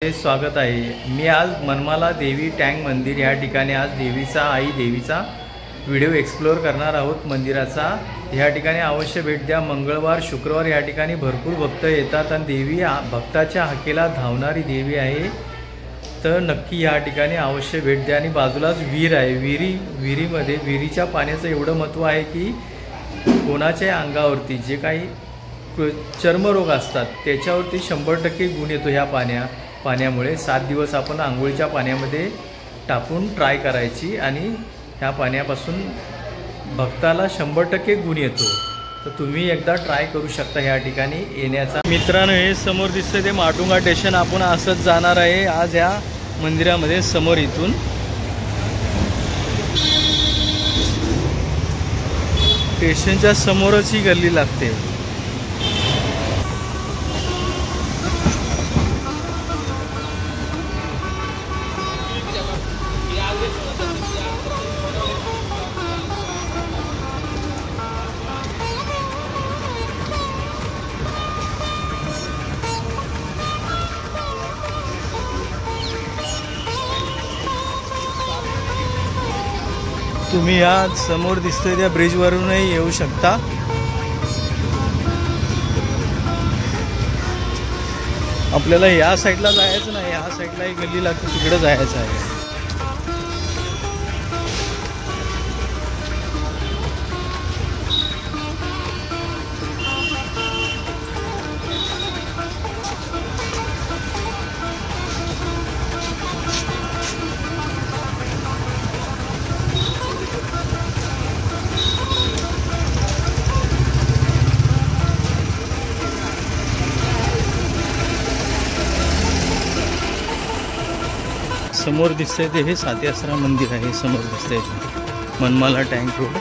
स्वागत आहे। मी आज मनमाला देवी टँक मंदिर या ठिकाणी आज देवीचा व्हिडिओ एक्सप्लोअर करणार आहोत। मंदिराचा या ठिकाणी अवश्य भेट द्या। मंगळवार शुक्रवार या ठिकाणी भरपूर भक्त येतात आणि देवी भक्ताच्या हाकेला धावणारी देवी आहे, तर नक्की या ठिकाणी अवश्य भेट द्या। आणि बाजूलाच विहीर आहे। विहिरीमध्ये विहिरीच्या पाण्याचं एवढं महत्त्व आहे की कोणाच्या अंगावरती जे काही चर्मरोग असतात त्याच्यावरती 100% गुण येतो ह्या पाण्यामुळे। 7 दिवस आपण आंघोळीच्या पाण्यामध्ये टाकून ट्राय करायची आणि ह्या पाण्यापासून भक्ताला 100% गुण येतो। तर तुम्ही एकदा ट्राय करू शकता ह्या ठिकाणी येण्याचा। मित्रांनो, हे समोर दिसतं ते माटुंगा स्टेशन। आपण असंच जाणार आहे आज ह्या मंदिरामध्ये। समोर इथून स्टेशनच्या समोरच ही गल्ली लागते। तुम्ही या समोर दिसतोय त्या ब्रिजवरूनही येऊ शकता। आपल्याला या साईडला जायचं नाही, या साईडला एक गल्ली लागते, तिकडे जायचं आहे। समोर दिसतंय ते हे साती आश्रम मंदिर आहे। समोर दिसतंय मनमाला टँक रोड।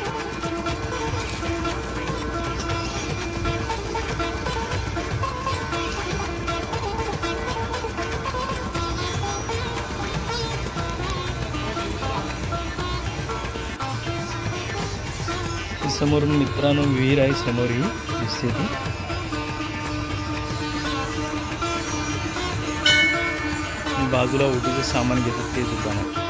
समोर मित्रांनो विहीर आहे, समोर ही दिसते ती। बाजूला ओटीचं सामान घेतात ते दुकान आहे।